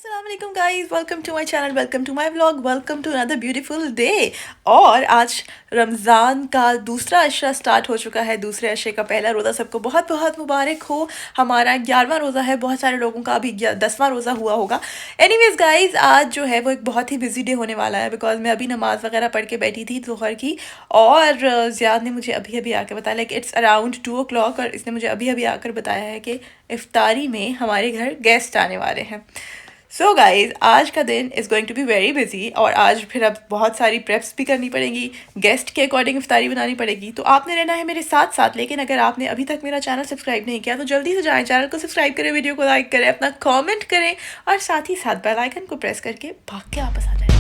अस्सलाम guys, welcome to my channel, welcome to my vlog, welcome to another beautiful day. और आज रमज़ान का दूसरा अशरा स्टार्ट हो चुका है। दूसरे अशरे का पहला रोज़ा सबको बहुत बहुत मुबारक हो। हमारा 11वां रोज़ा है, बहुत सारे लोगों का अभी 10वां रोज़ा हुआ होगा। एनीवेज गाइस, आज जो है वो एक बहुत ही बिजी डे होने वाला है, बिकॉज मैं अभी नमाज़ वगैरह पढ़ के बैठी थी दोपहर की, और ज़ियाद ने मुझे अभी अभी आकर बताया, लाइक इट्स अराउंड 2 o'clock, और इसने मुझे अभी अभी आकर बताया है कि इफ्तारी में हमारे घर गेस्ट आने वाले हैं। सो गाइज, आज का दिन is going to be very busy, और आज फिर अब बहुत सारी प्रेप्स भी करनी पड़ेगी, गेस्ट के अकॉर्डिंग इफ्तारी बनानी पड़ेगी। तो आपने रहना है मेरे साथ साथ। लेकिन अगर आपने अभी तक मेरा चैनल सब्सक्राइब नहीं किया तो जल्दी से जाएं, चैनल को सब्सक्राइब करें, वीडियो को लाइक करें, अपना कमेंट करें, और साथ ही साथ बेल आइकन को प्रेस करके भाग के वापस आ जाएं।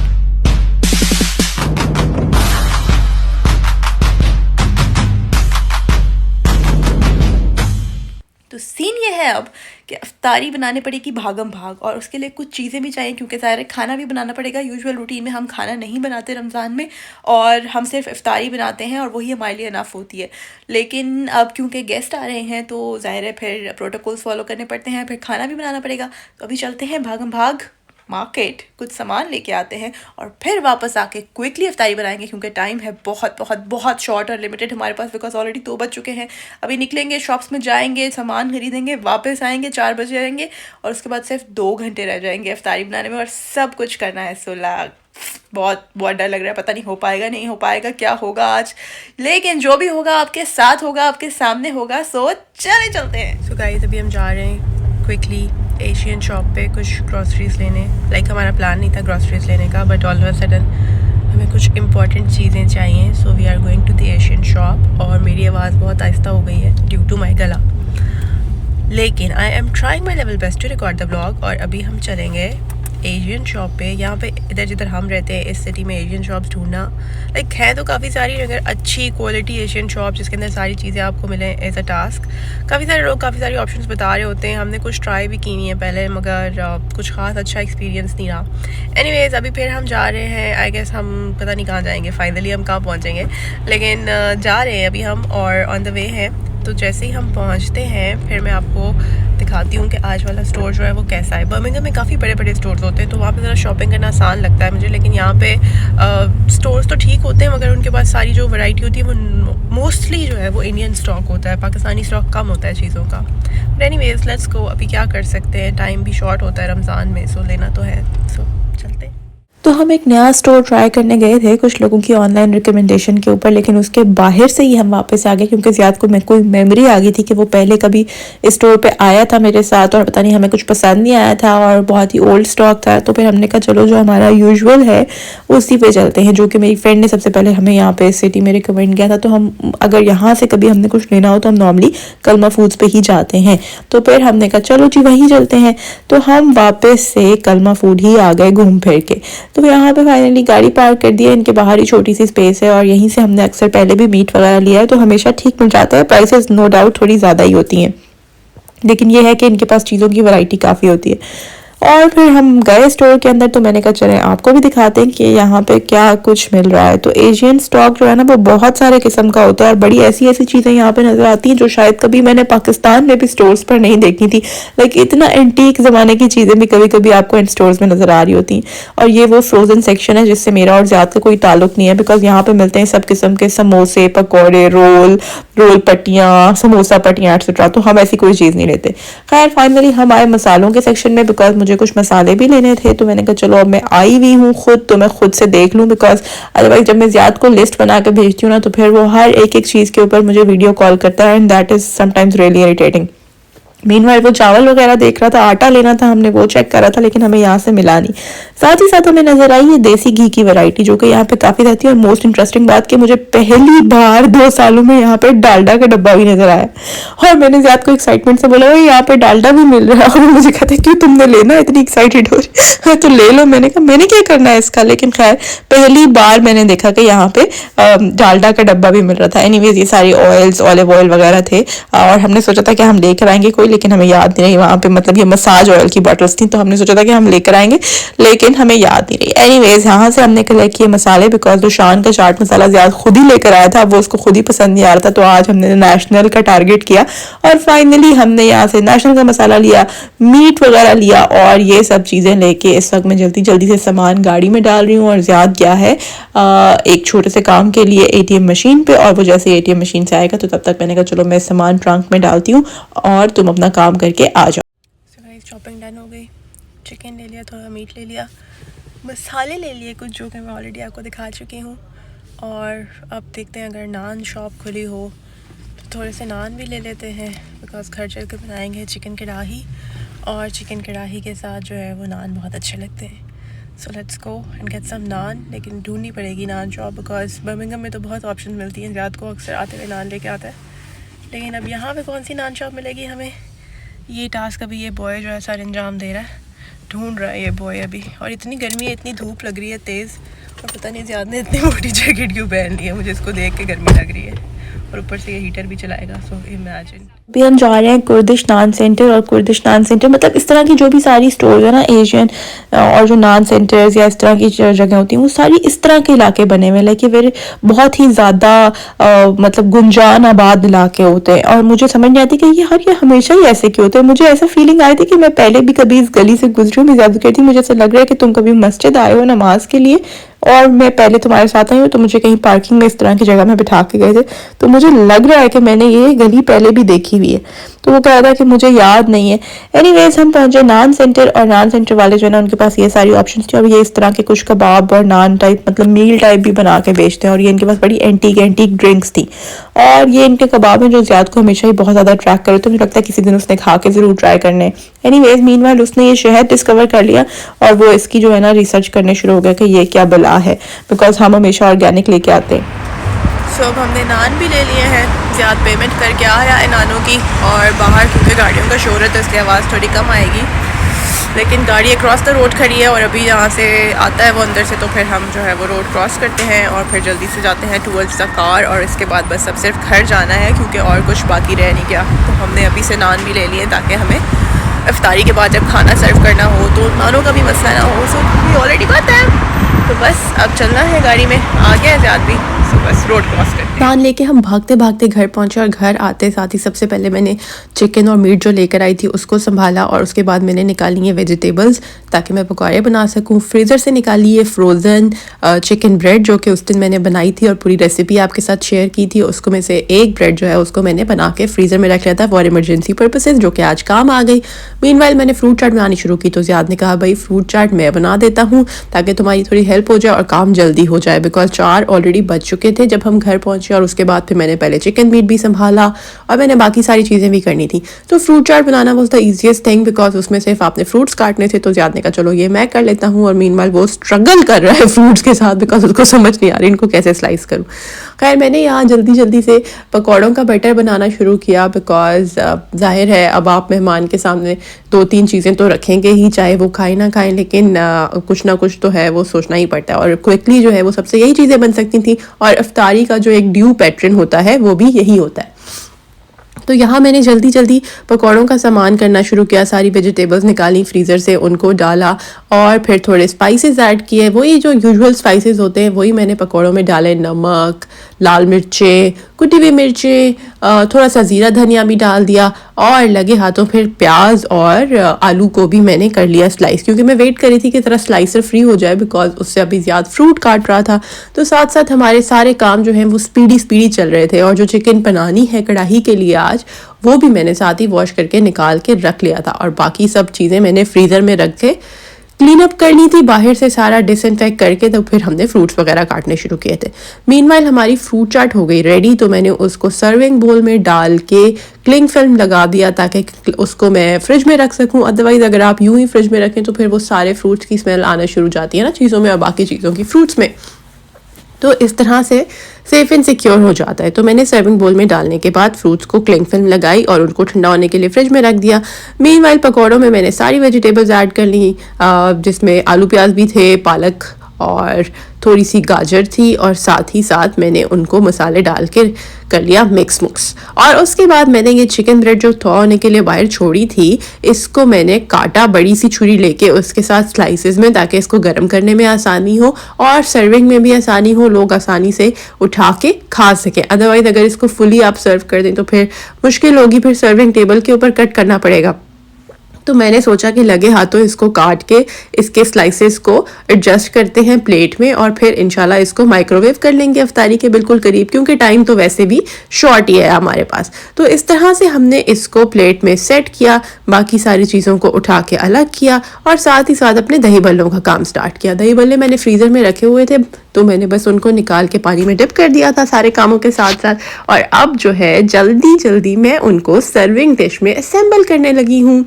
तो सीन ये है अब कि इफ्तारी बनाने पड़ेगी भागम भाग, और उसके लिए कुछ चीज़ें भी चाहिए, क्योंकि ज़ाहिर खाना भी बनाना पड़ेगा। यूजुअल रूटीन में हम खाना नहीं बनाते रमज़ान में, और हम सिर्फ इफ्तारी बनाते हैं, और वही हमारे लिए इनफ होती है। लेकिन अब क्योंकि गेस्ट आ रहे हैं तो ज़ाहिर है फिर प्रोटोकॉल्स फॉलो करने पड़ते हैं, फिर खाना भी बनाना पड़ेगा। तो अभी चलते हैं भागम भाग मार्केट, कुछ सामान लेके आते हैं, और फिर वापस आके क्विकली इफ्तारी बनाएंगे, क्योंकि टाइम है बहुत बहुत बहुत शॉर्ट और लिमिटेड हमारे पास, बिकॉज ऑलरेडी 2 बज चुके हैं। अभी निकलेंगे, शॉप्स में जाएंगे, सामान खरीदेंगे, वापस आएंगे, 4 बजे आएंगे, और उसके बाद सिर्फ 2 घंटे रह जाएंगे इफ्तारी बनाने में, और सब कुछ करना है। बहुत बहुत डर लग रहा है, पता नहीं हो पाएगा नहीं हो पाएगा, क्या होगा आज। लेकिन जो भी होगा आपके साथ होगा, आपके सामने होगा। सो चलते हैं। सो गाइस, अभी हम जा रहे हैं क्विकली एशियन शॉप पे कुछ ग्रॉसरीज लेने। लाइक हमारा प्लान नहीं था ग्रॉसरीज लेने का, but all of a sudden हमें कुछ इंपॉर्टेंट चीज़ें चाहिए। So we are going to the Asian shop. और मेरी आवाज़ बहुत आहिस्ता हो गई है ड्यू टू माई गला, लेकिन I am trying my level best to record the blog. और अभी हम चलेंगे एशियन शॉप पे। यहाँ पे इधर जिधर हम रहते हैं इस सिटी में एशियन शॉप्स ढूंढना लाइक है तो काफ़ी सारी, अगर अच्छी क्वालिटी एशियन शॉप जिसके अंदर सारी चीज़ें आपको मिलें एज अ टास्क। काफ़ी सारे लोग काफ़ी सारी ऑप्शंस बता रहे होते हैं। हमने कुछ ट्राई भी की नहीं है पहले, मगर कुछ ख़ास अच्छा एक्सपीरियंस नहीं रहा। एनीवेज, अभी फिर हम जा रहे हैं। आई गेस हम पता नहीं कहाँ जाएंगे, फाइनली हम कहाँ पहुँचेंगे, लेकिन जा रहे हैं अभी हम, और ऑन द वे हैं। तो जैसे ही हम पहुंचते हैं फिर मैं आपको दिखाती हूँ कि आज वाला स्टोर जो है वो कैसा है। बर्मिंघम में काफ़ी बड़े बड़े स्टोर्स होते हैं, तो वहाँ पे ज़रा शॉपिंग करना आसान लगता है मुझे। लेकिन यहाँ पे स्टोर्स तो ठीक होते हैं, मगर उनके पास सारी जो वैरायटी होती है वो मोस्टली जो है वो इंडियन स्टॉक होता है, पाकिस्तानी स्टॉक कम होता है चीज़ों का। But anyways, let's go. अभी क्या कर सकते हैं, टाइम भी शॉर्ट होता है रमज़ान में, सो लेना तो है। सो चलते हैं। तो हम एक नया स्टोर ट्राई करने गए थे कुछ लोगों की ऑनलाइन रिकमेंडेशन के ऊपर, लेकिन उसके बाहर से ही हम वापस आ गए, क्योंकि ज़ियाद को कोई मेमोरी आ गई थी कि वो पहले कभी इस स्टोर पे आया था मेरे साथ, और पता नहीं हमें कुछ पसंद नहीं आया था, और बहुत ही ओल्ड स्टॉक था। तो फिर हमने कहा चलो जो हमारा यूजुअल है उसी पे चलते हैं, जो कि मेरी फ्रेंड ने सबसे पहले हमें यहाँ पे सिटी में रिकमेंड किया था। तो हम अगर यहाँ से कभी हमने कुछ लेना हो तो हम नॉर्मली कलमा फूड्स पे ही जाते हैं। तो फिर हमने कहा चलो जी वहीं चलते हैं। तो हम वापस से कलमा फूड ही आ गए घूम फिर के। तो यहाँ पे फाइनली गाड़ी पार्क कर दी है, इनके बाहर ही छोटी सी स्पेस है, और यहीं से हमने अक्सर पहले भी मीट वगैरह लिया है, तो हमेशा ठीक मिल जाता है। प्राइसेस नो डाउट थोड़ी ज़्यादा ही होती हैं, लेकिन ये है कि इनके पास चीज़ों की वैरायटी काफ़ी होती है। और फिर हम गए स्टोर के अंदर, तो मैंने कहा चलें आपको भी दिखाते हैं कि यहाँ पे क्या कुछ मिल रहा है। तो एशियन स्टॉक जो है ना वो बहुत सारे किस्म का होता है, और बड़ी ऐसी ऐसी चीज़ें यहाँ पे नज़र आती हैं जो शायद कभी मैंने पाकिस्तान में भी स्टोर्स पर नहीं देखी थी। लाइक इतना एंटीक ज़माने की चीज़ें भी कभी कभी आपको इन स्टोर्स में नज़र आ रही होती हैं। और ये वो फ्रोजन सेक्शन है जिससे मेरा और ज़्यादा कोई ताल्लुक नहीं है, बिकॉज यहाँ पे मिलते हैं सब किस्म के समोसे, पकौड़े, रोल पट्टियाँ, समोसा पट्टियाँ एक्सेट्रा। तो हम ऐसी कोई चीज़ नहीं लेते। खैर फाइनली हम आए मसालों के सेक्शन में, बिकॉज मुझे कुछ मसाले भी लेने थे। तो मैंने कहा चलो अब मैं आई हुई हूँ खुद, तो मैं खुद से देख लूँ, बिकॉज अदरवाइज जब मैं ज़्यादा को लिस्ट बना के भेजती हूँ ना, तो फिर वो हर एक एक चीज़ के ऊपर मुझे वीडियो कॉल करता है, and that is sometimes really irritating. Meanwhile वो चावल वगैरह देख रहा था, आटा लेना था, हमने वो चेक करा था, लेकिन हमें यहाँ से मिला नहीं। साथ ही साथ हमें नजर आई ये देसी घी की वैरायटी, जो कि यहाँ पे काफ़ी रहती है। और मोस्ट इंटरेस्टिंग बात कि मुझे पहली बार 2 सालों में यहाँ पे डालडा का डब्बा भी नजर आया, और मैंने ज़्यादा को एक्साइटमेंट से बोला यहाँ पे डालडा भी मिल रहा है, और मुझे कहते क्यों तुमने लेना, इतनी एक्साइटेड हो रही तो ले लो। मैंने कहा मैंने क्या करना है इसका, लेकिन खैर पहली बार मैंने देखा कि यहाँ पे डालडा का डब्बा भी मिल रहा था। एनीवेज, ये सारी ऑयल्स, ऑलिव ऑयल वगैरह थे, और हमने सोचा था कि हम लेकर आएंगे कोई, लेकिन हमें याद नहीं रही वहाँ पे, मतलब ये मसाज ऑयल की बॉटल्स थी, तो हमने सोचा था कि हम लेकर आएंगे लेकिन हमें याद नहीं रही। एनीवेज यहाँ से हमने कलेक्ट किए मसाले, बिकॉज दुशान का चाट मसाला ज़्यादा खुद ही लेकर आया था, वो उसको खुद ही पसंद नहीं आ रहा था, तो आज हमने नेशनल का टारगेट किया और फाइनली हमने यहाँ से नेशनल का मसाला लिया, मीट वगैरह लिया और ये सब चीज़ें लेके इस वक्त मैं जल्दी जल्दी से सामान गाड़ी में डाल रही हूँ। और ज़्यादा क्या है एक छोटे से काम के लिए एटीएम मशीन पे, और वो जैसे एटीएम मशीन से आएगा तो तब तक मैंने कहा चलो मैं सामान ट्रंक में डालती हूँ और तुम अपना काम करके आ जाओ। शॉपिंग डन हो गई, चिकन ले लिया, थोड़ा मीट ले लिया, मसाले ले लिए कुछ जो कि मैं ऑलरेडी आपको दिखा चुकी हूँ। और अब देखते हैं अगर नान शॉप खुली हो तो थोड़े से नान भी ले लेते हैं, बिकॉज घर चल के बनाएंगे चिकन कढ़ाई, और चिकन कढ़ाई के साथ जो है वो नान बहुत अच्छे लगते हैं। So let's go and get some naan, लेकिन ढूंढनी पड़ेगी नान शॉप, बिकॉज बर्मिंघम में तो बहुत ऑप्शन मिलती हैं, ज़्यादा को अक्सर आते हुए नान लेके आता है, लेकिन अब यहाँ पे कौन सी नान शॉप मिलेगी हमें, ये टास्क अभी ये बॉय जो है सर अंजाम दे रहा है, ढूंढ रहा है ये बॉय अभी। और इतनी गर्मी है, इतनी धूप लग रही है तेज़, और पता नहीं ज़्यादा ने इतनी मोटी जैकेट क्यों पहन ली है, मुझे इसको देख के गर्मी लग रही है, और ऊपर से ये हीटर भी चलाएगा, सो इमेजिन। अभी हम जा रहे हैं कुर्दिश नान सेंटर, और कुर्दिश नान सेंटर मतलब इस तरह की जो भी सारी स्टोर है ना एशियन और जो नान सेंटर्स या इस तरह की जगह होती हैं वो सारी इस तरह के इलाके बने हुए, लाइक फिर बहुत ही ज़्यादा मतलब गुंजान आबाद इलाके होते हैं। और मुझे समझ नहीं आती कि ये हमेशा ही ऐसे क्यों होते हैं। मुझे ऐसा फीलिंग आई थी कि मैं पहले भी कभी इस गली से गुजरी हूँ, मैं ज़्यादा कहती हूँ मुझे ऐसा लग रहा है कि तुम कभी मस्जिद आए हो नमाज के लिए और मैं पहले तुम्हारे साथ आई हूँ, तो मुझे कहीं पार्किंग में इस तरह की जगह में बिठा के गए थे, तो मुझे लग रहा है कि मैंने ये गली पहले भी देखी हुई है। तो वो कह रहा था कि मुझे याद नहीं है। एनीवेज हम पहुंचे नान सेंटर, और नान सेंटर वाले जो है ना उनके पास ये सारी ऑप्शंस थी, और ये इस तरह के कुछ कबाब और नान टाइप मतलब मील टाइप भी बना के बेचते हैं, और ये इनके पास बड़ी एंटीक ड्रिंक्स थी, और ये इनके कबाब हैं जो ज़्यादा को हमेशा ही बहुत ज़्यादा अट्रैक्ट करे, तो मुझे लगता है किसी दिन उसने खा के ज़रूर ट्राई करने। एनीवेज मीनवाइल उसने ये शहर डिस्कवर कर लिया और वो इसकी जो है ना रिसर्च करने शुरू हो गया कि ये क्या बला है, बिकॉज हम हमेशा ऑर्गेनिक लेके आते हैं। सो अब हमने नान भी ले लिए हैं, ज़्यादा पेमेंट करके आ रहा है नानों की, और बाहर क्योंकि गाड़ियों का शोर है तो इसलिए आवाज़ थोड़ी कम आएगी, लेकिन गाड़ी अक्रॉस द रोड खड़ी है और अभी यहाँ से आता है वो अंदर से, तो फिर हम जो है वो रोड क्रॉस करते हैं और फिर जल्दी से जाते हैं टूवर्ड्स द कार, और इसके बाद बस अब सिर्फ घर जाना है क्योंकि और कुछ बाकी रह नहीं गया। तो हमने अभी से नान भी ले लिए ताकि हमें इफ्तारी के बाद जब खाना सर्व करना हो तो नानों का भी मसला ना हो। सो ये ऑलरेडी बात है, तो बस अब चलना है गाड़ी में, आ गया है ज़्यादा भी, सो बस रोड क्रॉस करते हैं। नान लेके हम भागते भागते घर पहुंचे, और घर आते साथ ही सबसे पहले मैंने चिकन और मीट जो लेकर आई थी उसको संभाला, और उसके बाद मैंने निकाली है वेजिटेबल्स ताकि मैं पकौड़े बना सकूं। फ्रीज़र से निकाली है फ्रोज़न चिकन ब्रेड जो कि उस दिन मैंने बनाई थी और पूरी रेसिपी आपके साथ शेयर की थी, उसको में से एक ब्रेड जो है उसको मैंने बना के फ्रीज़र में रख लिया था फॉर इमरजेंसी पर्पसेस, जो कि आज काम आ गई। मीनवाइल मैंने फ्रूट चाट बनानी शुरू की, तो ज़ियाद ने कहा भाई फ्रूट चाट मैं बना देता हूँ ताकि तुम्हारी थोड़ी हेल्प हो जाए और काम जल्दी हो जाए, बिकॉज 4 ऑलरेडी बज चुके थे जब हम घर पहुंचे, और उसके बाद फिर मैंने पहले चिकन मीट भी संभाला और मैंने बाकी सारी चीज़ें भी करनी थी। तो fruit chaat banana was the easiest thing, because उसमें सिर्फ आपने फ्रूट्स काटने थे, तो ज़्यादा ने कहा चलो ये मैं कर लेता हूँ, और मीनवाइल वो स्ट्रगल कर रहा है फ्रूट्स के साथ बिकॉज उसको समझ नहीं आ रही इनको कैसे स्लाइस करूँ। खैर मैंने यहाँ जल्दी जल्दी से पकौड़ों का बैटर बनाना शुरू किया, बिकॉज जाहिर है अब आप मेहमान के सामने 2-3 चीज़ें तो रखेंगे ही, चाहे वो खाएं ना खाएं, लेकिन कुछ ना कुछ तो है वो सोचना ही पड़ता है, और क्विकली जो है वो सबसे यही चीज़ें बन सकती थी, और इफ्तारी का जो एक ड्यू पैटर्न होता है वो भी यही होता है। तो यहाँ मैंने जल्दी जल्दी पकौड़ों का सामान करना शुरू किया, सारी वेजिटेबल्स निकाली फ्रीज़र से, उनको डाला और फिर थोड़े स्पाइसेस ऐड किए, वही जो यूजुअल स्पाइसेस होते हैं वही मैंने पकौड़ों में डाले, नमक, लाल मिर्चें, कुटी हुई मिर्चें, थोड़ा सा ज़ीरा धनिया भी डाल दिया, और लगे हाथों फिर प्याज और आलू को भी मैंने कर लिया स्लाइस, क्योंकि मैं वेट कर रही थी कि ज़रा स्लाइसर फ्री हो जाए बिकॉज उससे अभी ज़्यादा फ्रूट काट रहा था। तो साथ साथ हमारे सारे काम जो हैं वो स्पीडी चल रहे थे, और जो चिकन बनानी है कढ़ाई के लिए आज वो भी मैंने साथ ही वॉश करके निकाल के रख लिया था, और बाकी सब चीज़ें मैंने फ्रीज़र में रख के क्लीन अप करनी थी बाहर से सारा डिसइंफेक्ट करके, तो फिर हमने फ्रूट्स वगैरह काटने शुरू किए थे। मीनवाइल हमारी फ्रूट चाट हो गई रेडी, तो मैंने उसको सर्विंग बोल में डाल के क्लिंग फिल्म लगा दिया ताकि उसको मैं फ्रिज में रख सकूं। अदरवाइज़ अगर आप यूं ही फ्रिज में रखें तो फिर वो सारे फ्रूट्स की स्मेल आना शुरू जाती है ना चीज़ों में और बाकी चीज़ों की फ्रूट्स में, तो इस तरह से सेफ एंड सिक्योर हो जाता है। तो मैंने सर्विंग बोल में डालने के बाद फ्रूट्स को क्लिंग फिल्म लगाई और उनको ठंडा होने के लिए फ्रिज में रख दिया। मीनवाइल पकौड़ों में मैंने सारी वेजिटेबल्स ऐड कर ली, जिसमें आलू प्याज भी थे, पालक और थोड़ी सी गाजर थी और साथ ही साथ मैंने उनको मसाले डाल के कर लिया मिक्स और उसके बाद मैंने ये चिकन ब्रेड जो थॉ होने के लिए बाहर छोड़ी थी इसको मैंने काटा बड़ी सी छुरी लेके उसके साथ स्लाइसेस में, ताकि इसको गर्म करने में आसानी हो और सर्विंग में भी आसानी हो, लोग आसानी से उठा के खा सकें। अदरवाइज अगर इसको फुली आप सर्व कर दें तो फिर मुश्किल होगी, फिर सर्विंग टेबल के ऊपर कट करना पड़ेगा। तो मैंने सोचा कि लगे हाथों इसको काट के इसके स्लाइसेस को एडजस्ट करते हैं प्लेट में और फिर इंशाल्लाह इसको माइक्रोवेव कर लेंगे अफ्तारी के बिल्कुल करीब, क्योंकि टाइम तो वैसे भी शॉर्ट ही है हमारे पास। तो इस तरह से हमने इसको प्लेट में सेट किया, बाकी सारी चीज़ों को उठा के अलग किया और साथ ही साथ अपने दही बल्लों का काम स्टार्ट किया। दही बल्ले मैंने फ्रीज़र में रखे हुए थे तो मैंने बस उनको निकाल के पानी में डिप कर दिया था सारे कामों के साथ साथ। और अब जो है जल्दी मैं उनको सर्विंग डिश में असेंबल करने लगी हूँ।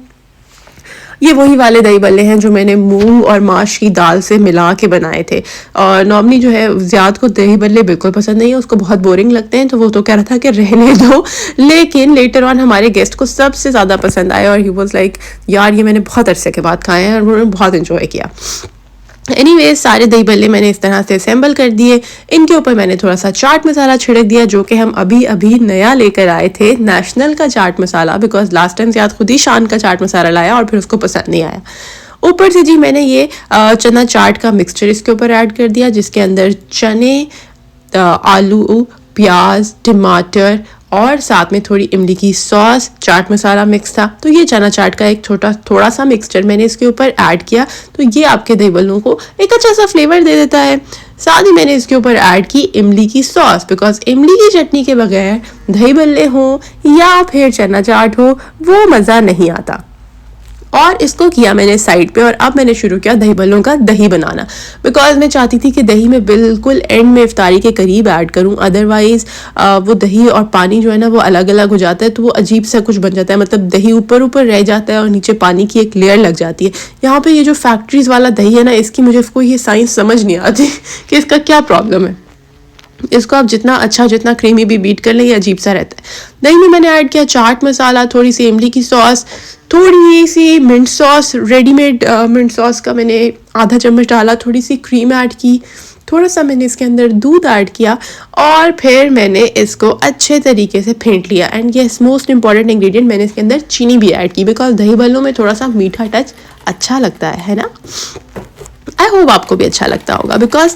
ये वही वाले दही बल्ले हैं जो मैंने मूंग और माश की दाल से मिला के बनाए थे। और नॉर्मली जो है ज़ियाद को दही बल्ले बिल्कुल पसंद नहीं है, उसको बहुत बोरिंग लगते हैं, तो वो तो कह रहा था कि रहने दो। लेकिन लेटर ऑन हमारे गेस्ट को सबसे ज़्यादा पसंद आया और ही वॉज लाइक यार ये मैंने बहुत अरसे के बाद खाए हैं और उन्होंने बहुत इन्जॉय किया। एनीवेज सारे दही बल्ले मैंने इस तरह से असेंबल कर दिए। इनके ऊपर मैंने थोड़ा सा चाट मसाला छिड़क दिया जो कि हम अभी नया लेकर आए थे, नेशनल का chaat masala, because last time ज़्यादा खुद ही शान का चाट मसाला लाया और फिर उसको पसंद नहीं आया। ऊपर से जी मैंने ये चना चाट का मिक्सचर इसके ऊपर ऐड कर दिया जिसके अंदर चने, आलू, प्याज, टमाटर और साथ में थोड़ी इमली की सॉस, चाट मसाला मिक्स था। तो ये चना चाट का एक थोड़ा सा मिक्सचर मैंने इसके ऊपर ऐड किया, तो ये आपके दही बल्लों को एक अच्छा सा फ्लेवर दे देता है। साथ ही मैंने इसके ऊपर ऐड की इमली की सॉस, बिकॉज इमली की चटनी के बगैर दही बल्ले हो या फिर चना चाट हो वो मज़ा नहीं आता। और इसको किया मैंने साइड पे और अब मैंने शुरू किया दही बल्लों का दही बनाना, बिकॉज मैं चाहती थी कि दही में बिल्कुल एंड में इफ्तारी के करीब ऐड करूं, अदरवाइज वो दही और पानी जो है ना वो अलग अलग हो जाता है, तो वो अजीब सा कुछ बन जाता है, मतलब दही ऊपर रह जाता है और नीचे पानी की एक लेयर लग जाती है। यहाँ पे ये जो फैक्ट्रीज वाला दही है ना इसकी मुझे कोई ये साइंस समझ नहीं आती कि इसका क्या प्रॉब्लम है। इसको आप जितना क्रीमी भी बीट कर लें ये अजीब सा रहता है। दही में मैंने ऐड किया चाट मसाला, थोड़ी सी इमली की सॉस, थोड़ी सी mint sauce, readymade mint sauce का मैंने आधा चम्मच डाला, थोड़ी सी क्रीम ऐड की, थोड़ा सा मैंने इसके अंदर दूध ऐड किया और फिर मैंने इसको अच्छे तरीके से फेंट लिया। And yes most important ingredient, मैंने इसके अंदर चीनी भी ऐड की, बिकॉज दही बल्लों में थोड़ा सा मीठा टच अच्छा लगता है ना। आई होप आपको भी अच्छा लगता होगा, बिकॉज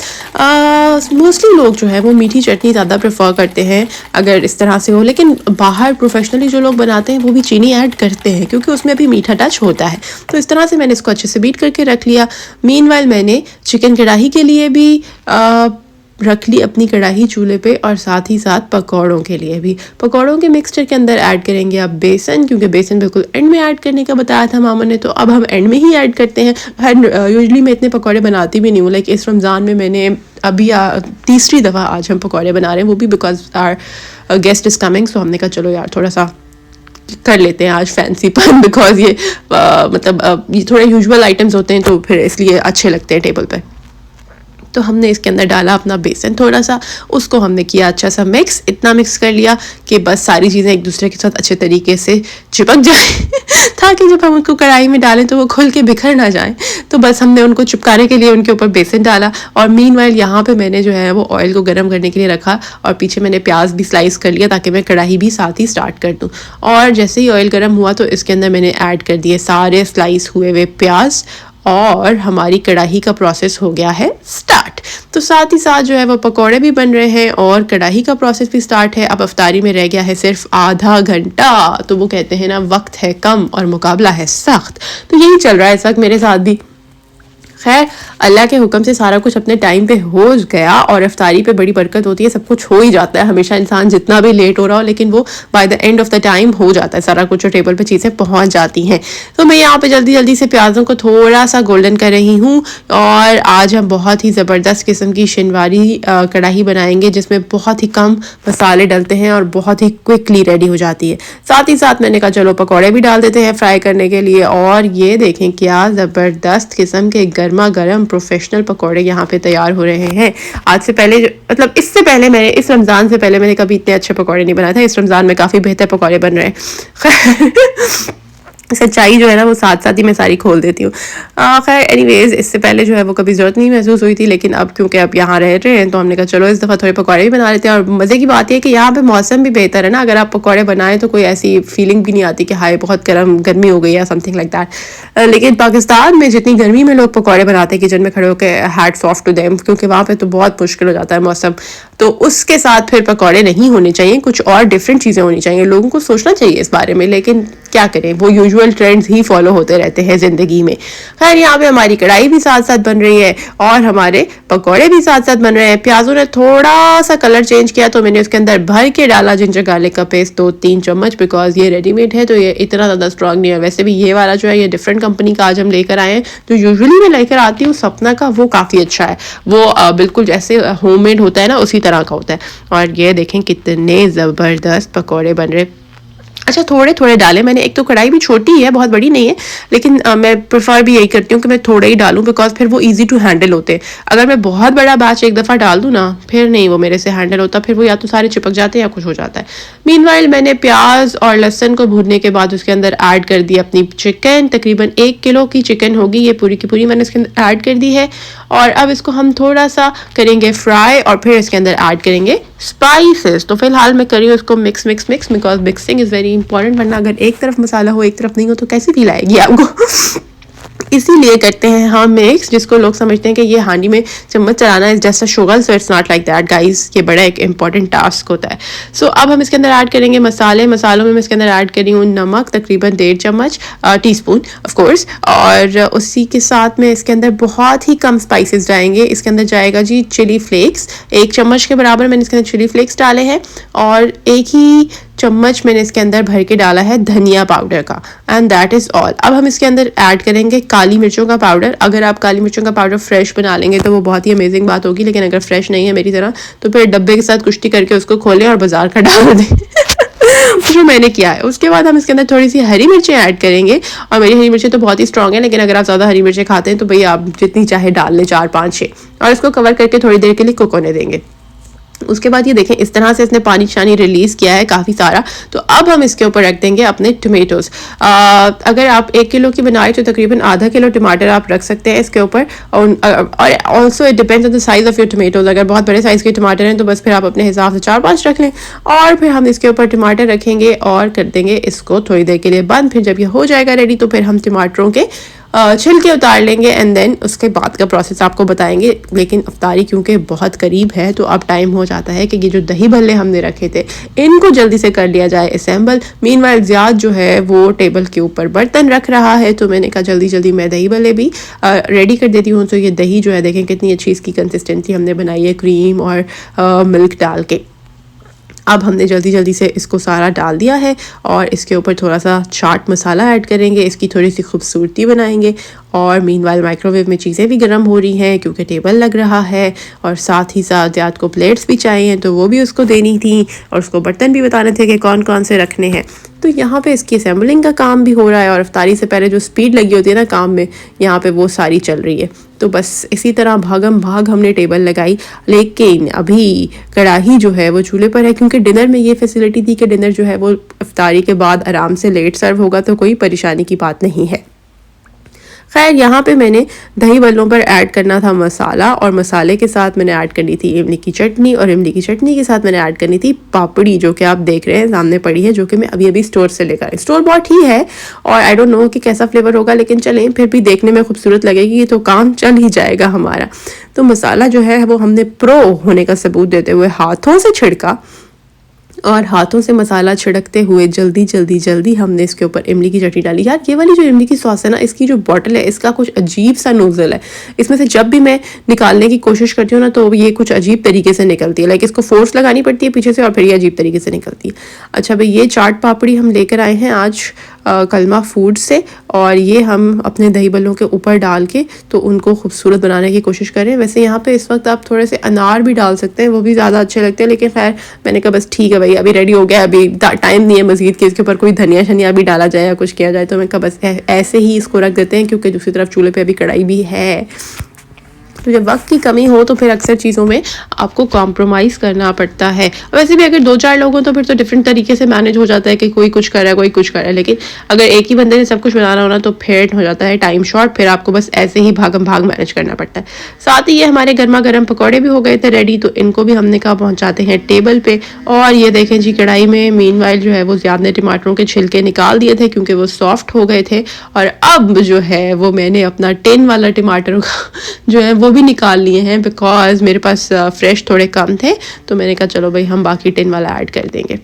मोस्टली लोग जो है वो मीठी चटनी ज़्यादा प्रेफर करते हैं अगर इस तरह से हो, लेकिन बाहर प्रोफेशनली जो लोग बनाते हैं वो भी चीनी ऐड करते हैं क्योंकि उसमें भी मीठा टच होता है। तो इस तरह से मैंने इसको अच्छे से बीट करके रख लिया। मीनवाइल मैंने चिकन कढ़ाई के लिए भी रख ली अपनी कढ़ाई चूल्हे पे और साथ ही साथ पकौड़ों के लिए भी। पकौड़ों के मिक्सचर के अंदर ऐड करेंगे आप बेसन, क्योंकि बेसन बिल्कुल एंड में ऐड करने का बताया था मामा ने, तो अब हम एंड में ही ऐड करते हैं। यूजुअली मैं इतने पकौड़े बनाती भी नहीं हूँ, लाइक इस रमज़ान में मैंने अभी तीसरी दफ़ा आज हम पकौड़े बना रहे हैं, वो भी because our guest is coming, so हमने कहा चलो यार थोड़ा सा कर लेते हैं आज फैंसी पन, बिकॉज ये ये थोड़े यूजुअल आइटम्स होते हैं तो फिर इसलिए अच्छे लगते हैं टेबल पे। तो हमने इसके अंदर डाला अपना बेसन थोड़ा सा, उसको हमने किया अच्छा सा मिक्स, इतना मिक्स कर लिया कि बस सारी चीज़ें एक दूसरे के साथ अच्छे तरीके से चिपक जाए ताकि जब हम उनको कढ़ाई में डालें तो वो खुल के बिखर ना जाए। तो बस हमने उनको चिपकाने के लिए उनके ऊपर बेसन डाला और मीनवाइल यहाँ पे मैंने जो है वो ऑयल को गर्म करने के लिए रखा और पीछे मैंने प्याज भी स्लाइस कर लिया ताकि मैं कढ़ाई भी साथ ही स्टार्ट कर दूँ। और जैसे ही ऑयल गर्म हुआ तो इसके अंदर मैंने ऐड कर दिए सारे स्लाइस हुए हुए प्याज और हमारी कढ़ाई का प्रोसेस हो गया है स्टार्ट। तो साथ ही साथ जो है वो पकौड़े भी बन रहे हैं और कढ़ाई का प्रोसेस भी स्टार्ट है। अब अफ्तारी में रह गया है सिर्फ आधा घंटा, तो वो कहते हैं ना वक्त है कम और मुकाबला है सख्त, तो यही चल रहा है इस वक्त मेरे साथ भी। खैर अल्लाह के हुक्म से सारा कुछ अपने टाइम पे हो गया और इफ्तारी पे बड़ी बरकत होती है, सब कुछ हो ही जाता है। हमेशा इंसान जितना भी लेट हो रहा हो लेकिन वो by the end of the time हो जाता है सारा कुछ और टेबल पे चीज़ें पहुंच जाती हैं। तो मैं यहाँ पे जल्दी से प्याज़ों को थोड़ा सा गोल्डन कर रही हूँ और आज हम बहुत ही ज़बरदस्त किस्म की शिनवारी कढ़ाई बनाएंगे जिसमें बहुत ही कम मसाले डलते हैं और बहुत ही क्विकली रेडी हो जाती है। साथ ही साथ मैंने कहा चलो पकौड़े भी डाल देते हैं फ्राई करने के लिए, और ये देखें क्या ज़बरदस्त किस्म के गर्मा गर्म प्रोफेशनल पकौड़े यहाँ पे तैयार हो रहे हैं। आज से पहले मतलब इससे पहले मैंने इस रमज़ान से पहले मैंने कभी इतने अच्छे पकौड़े नहीं बनाए थे। इस रमज़ान में काफ़ी बेहतर पकौड़े बन रहे हैं। सच्चाई जो है ना वो साथ साथ ही मैं सारी खोल देती हूँ। खैर एनीवेज, इससे पहले जो है वो कभी ज़रूरत नहीं महसूस हुई थी, लेकिन अब क्योंकि अब यहाँ रह रहे हैं तो हमने कहा चलो इस दफ़ा थोड़े पकौड़े भी बना लेते हैं। और मज़े की बात यह है कि यहाँ पे मौसम भी बेहतर है ना, अगर आप पकौड़े बनाएं तो कोई ऐसी फीलिंग भी नहीं आती कि हाय बहुत गर्मी हो गई या समथिंग लाइक दैट। लेकिन पाकिस्तान में जितनी गर्मी में लोग पकौड़े बनाते हैं किचन में खड़े होकर, हैट्स ऑफ टू देम, क्योंकि वहाँ पर तो बहुत मुश्किल हो जाता है मौसम। तो उसके साथ फिर पकौड़े नहीं होने चाहिए, कुछ और डिफरेंट चीज़ें होनी चाहिए। लोगों को सोचना चाहिए इस बारे में, लेकिन क्या करें, वो यूजुअल ट्रेंड्स ही फॉलो होते रहते हैं ज़िंदगी में। खैर यहाँ पे हमारी कढ़ाई भी साथ साथ बन रही है और हमारे पकौड़े भी साथ साथ बन रहे हैं। प्याजों ने थोड़ा सा कलर चेंज किया तो मैंने उसके अंदर भर के डाला जिंजर गार्लिक का पेस्ट 2-3 चम्मच, बिकॉज ये रेडीमेड है तो ये इतना ज़्यादा स्ट्रॉन्ग नहीं है। वैसे भी ये वाला जो है ये डिफरेंट कंपनी का आज हम लेकर आए हैं। जो यूजुअली मैं लेकर आती हूँ सपना का, वो काफ़ी अच्छा है, वो बिल्कुल जैसे होममेड होता है ना उसी तरह का होता है। और ये देखें कितने ज़बरदस्त पकौड़े बन रहे। अच्छा थोड़े थोड़े डाले मैंने, एक तो कढ़ाई भी छोटी है, बहुत बड़ी नहीं है, लेकिन मैं प्रेफर भी यही करती हूँ कि मैं थोड़े ही डालूं, बिकॉज फिर वो इजी टू हैंडल होते हैं। अगर मैं बहुत बड़ा बैच एक दफ़ा डाल दूँ ना, फिर नहीं वो मेरे से हैंडल होता, फिर वो या तो सारे चिपक जाते हैं या कुछ हो जाता है। मीनवाइल मैंने प्याज और लहसुन को भूनने के बाद उसके अंदर ऐड कर दी अपनी चिकन। तकरीबन 1 किलो की चिकन होगी ये पूरी की पूरी, मैंने इसके अंदर ऐड कर दी है। और अब इसको हम थोड़ा सा करेंगे फ्राई और फिर इसके अंदर ऐड करेंगे स्पाइसेस। तो फिलहाल मैं करी हूँ उसको mix because mixing is very important, वरना अगर एक तरफ मसाला हो एक तरफ नहीं हो तो कैसी फील आएगी आपको। इसीलिए करते हैं हम मिक्स, जिसको लोग समझते हैं कि ये हांडी में चम्मच चलाना is just a sugar, so it's not like that guys, ये बड़ा एक इंपॉर्टेंट टास्क होता है। सो अब हम इसके अंदर ऐड करेंगे मसालों में मैं इसके अंदर ऐड करी हूँ नमक तकरीबन 1.5 चम्मच, टीस्पून ऑफ कोर्स, और उसी के साथ में इसके अंदर बहुत ही कम स्पाइसेस जाएंगे। इसके अंदर जाएगा जी चिली फ्लेक्स, 1 चम्मच के बराबर मैंने इसके अंदर चिली फ्लेक्स डाले हैं, और 1 ही चम्मच मैंने इसके अंदर भर के डाला है धनिया पाउडर का, एंड दैट इज़ ऑल। अब हम इसके अंदर ऐड करेंगे काली मिर्चों का पाउडर। अगर आप काली मिर्चों का पाउडर फ्रेश बना लेंगे तो वो बहुत ही अमेजिंग बात होगी, लेकिन अगर फ्रेश नहीं है मेरी तरह तो फिर डब्बे के साथ कुश्ती करके उसको खोलें और बाजार का डाल दें जो मैंने किया है। उसके बाद हम इसके अंदर थोड़ी सी हरी मिर्चें ऐड करेंगे, और मेरी हरी मिर्चें तो बहुत ही स्ट्रॉन्ग है, लेकिन अगर आप ज़्यादा हरी मिर्चें खाते हैं तो भैया आप जितनी चाहे डाल लें, 4-5-6, और इसको कवर करके थोड़ी देर के लिए कुक होने देंगे। उसके बाद ये देखें इस तरह से इसने पानी शानी रिलीज़ किया है काफ़ी सारा। तो अब हम इसके ऊपर रख देंगे अपने टमेटोज़। अगर आप 1 किलो की बनाए तो तकरीबन आधा किलो टमाटर आप रख सकते हैं इसके ऊपर, और also it depends on the size of your tomatoes. अगर बहुत बड़े साइज़ के टमाटर हैं तो बस फिर आप अपने हिसाब से 4-5 रख लें, और फिर हम इसके ऊपर टमाटर रखेंगे और कर देंगे इसको थोड़ी देर के लिए बंद। फिर जब ये हो जाएगा रेडी तो फिर हम टमाटरों के छिलके उतार लेंगे, एंड देन उसके बाद का प्रोसेस आपको बताएंगे। लेकिन अफ्तारी क्योंकि बहुत करीब है तो अब टाइम हो जाता है कि ये जो दही भल्ले हमने रखे थे इनको जल्दी से कर लिया जाए असेंबल। मीनवाइल ज़ियाद जो है वो टेबल के ऊपर बर्तन रख रहा है, तो मैंने कहा जल्दी जल्दी मैं दही भल्ले भी रेडी कर देती हूँ। तो ये दही जो है देखें कितनी अच्छी इसकी कंसिस्टेंसी हमने बनाई है, क्रीम और मिल्क डाल के। अब हमने जल्दी जल्दी से इसको सारा डाल दिया है, और इसके ऊपर थोड़ा सा चाट मसाला ऐड करेंगे, इसकी थोड़ी सी खूबसूरती बनाएंगे। और मीनवाइल माइक्रोवेव में चीज़ें भी गर्म हो रही हैं क्योंकि टेबल लग रहा है, और साथ ही साथ ज़ियाद को प्लेट्स भी चाहिए तो वो भी उसको देनी थी, और उसको बर्तन भी बताने थे कि कौन कौन से रखने हैं। तो यहाँ पे इसकी असेंबलिंग का काम भी हो रहा है, और इफ्तारी से पहले जो स्पीड लगी होती है ना काम में, यहाँ पे वो सारी चल रही है। तो बस इसी तरह भागम भाग हमने टेबल लगाई, लेकिन अभी कढ़ाई जो है वो चूल्हे पर है, क्योंकि डिनर में ये फैसिलिटी थी कि डिनर जो है वो इफ्तारी के बाद आराम से लेट सर्व होगा, तो कोई परेशानी की बात नहीं है। खैर यहाँ पे मैंने दही भल्लों पर ऐड करना था मसाला, और मसाले के साथ मैंने ऐड करनी थी इमली की चटनी, और इमली की चटनी के साथ मैंने ऐड करनी थी पापड़ी, जो कि आप देख रहे हैं सामने पड़ी है, जो कि मैं अभी अभी स्टोर से लेकर आई। स्टोर बॉट ही है, और आई डोंट नो कि कैसा फ्लेवर होगा, लेकिन चलें फिर भी देखने में खूबसूरत लगेगी तो काम चल ही जाएगा हमारा। तो मसाला जो है वो हमने प्रो होने का सबूत देते हुए हाथों से छिड़का, और हाथों से मसाला छिड़कते हुए जल्दी हमने इसके ऊपर इमली की चटनी डाली। यार ये वाली जो इमली की सॉस है ना, इसकी जो बॉटल है इसका कुछ अजीब सा नोजल है, इसमें से जब भी मैं निकालने की कोशिश करती हूँ ना तो ये कुछ अजीब तरीके से निकलती है, लाइक इसको फोर्स लगानी पड़ती है पीछे से और फिर ये अजीब तरीके से निकलती है। अच्छा भाई, ये चाट पापड़ी हम लेकर आए हैं आज कलमा फूड से, और ये हम अपने दही भल्लों के ऊपर डाल के तो उनको खूबसूरत बनाने की कोशिश करें। वैसे यहाँ पे इस वक्त आप थोड़े से अनार भी डाल सकते हैं, वो भी ज़्यादा अच्छे लगते हैं, लेकिन खैर मैंने कहा बस ठीक है भाई, अभी रेडी हो गया, अभी टाइम नहीं है मज़ीद कि इसके ऊपर कोई धनिया शनिया भी डाला जाए या कुछ किया जाए, तो मैं कहा बस ऐसे ही इसको रख देते हैं, क्योंकि दूसरी तरफ चूल्हे पर अभी कढ़ाई भी है। तो जब वक्त की कमी हो तो फिर अक्सर चीज़ों में आपको कॉम्प्रोमाइज़ करना पड़ता है। वैसे भी अगर 2-4 लोग हों तो फिर तो डिफरेंट तरीके से मैनेज हो जाता है कि कोई कुछ कर रहा है, कोई कुछ कर रहा है, लेकिन अगर एक ही बंदे ने सब कुछ बनाना हो ना तो फिर हो जाता है टाइम शॉर्ट, फिर आपको बस ऐसे ही भागम भाग मैनेज करना पड़ता है। साथ ही ये हमारे गर्मा गर्म पकौड़े भी हो गए थे रेडी, तो इनको भी हमने कहा पहुँचाते हैं टेबल पर। और ये देखें जी, कढ़ाई में मीनवाइल जो है वो ज़्यादा टमाटरों के छिलके निकाल दिए थे क्योंकि वो सॉफ्ट हो गए थे। और अब जो है वो मैंने अपना टिन वाला टमाटर जो है वो भी निकाल लिए हैं, बिकॉज मेरे पास फ्रेश थोड़े कम थे, तो मैंने कहा चलो भाई हम बाकी टिन वाला ऐड कर देंगे।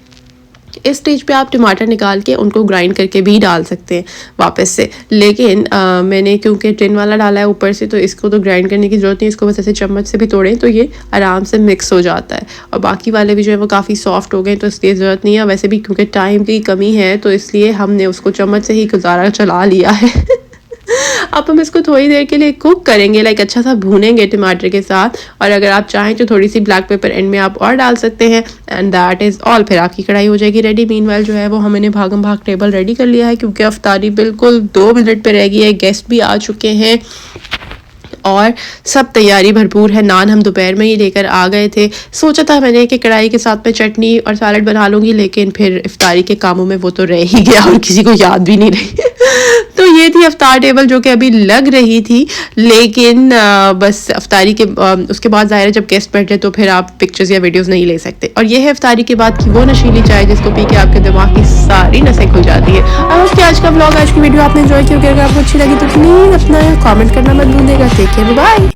इस स्टेज पे आप टमाटर निकाल के उनको ग्राइंड करके भी डाल सकते हैं वापस से, लेकिन मैंने क्योंकि टिन वाला डाला है ऊपर से तो इसको तो ग्राइंड करने की ज़रूरत नहीं, इसको बस ऐसे चम्मच से भी तोड़ें तो ये आराम से मिक्स हो जाता है। और बाकी वाले भी जो है वो काफ़ी सॉफ्ट हो गए तो इसलिए ज़रूरत नहीं है। वैसे भी क्योंकि टाइम की कमी है तो इसलिए हमने उसको चम्मच से ही गुजारा चला लिया है। अब हम इसको थोड़ी देर के लिए कुक करेंगे, लाइक अच्छा सा भूनेंगे टमाटर के साथ। और अगर आप चाहें तो थोड़ी सी ब्लैक पेपर एंड में आप और डाल सकते हैं, एंड दैट इज़ ऑल। फिर आपकी कढ़ाई हो जाएगी रेडी। मीनवाइल जो है वो हमने भागम भाग टेबल रेडी कर लिया है क्योंकि अफ्तारी बिल्कुल 2 मिनट पे रह गई है, गेस्ट भी आ चुके हैं और सब तैयारी भरपूर है। नान हम दोपहर में ही लेकर आ गए थे। सोचा था मैंने कि कढ़ाई के साथ में चटनी और सैलड बना लूँगी, लेकिन फिर इफ्तारी के कामों में वो तो रह ही गया और किसी को याद भी नहीं रही। तो ये थी अफ्तार टेबल जो कि अभी लग रही थी, लेकिन बस अफ्तारी के उसके बाद ज़ाहिर है जब गेस्ट बैठे तो फिर आप पिक्चर्स या वीडियोस नहीं ले सकते। और ये है अफ्तारी के बाद की वो नशीली चाय जिसको पी के आपके दिमाग की सारी नसें खुल जाती है। आई होप कि आज का व्लॉग, आज की वीडियो आपने एंजॉय किया। अगर आपको अच्छी लगी तो प्लीज़ अपना कमेंट करना मत भूलिएगा। Take care, bye.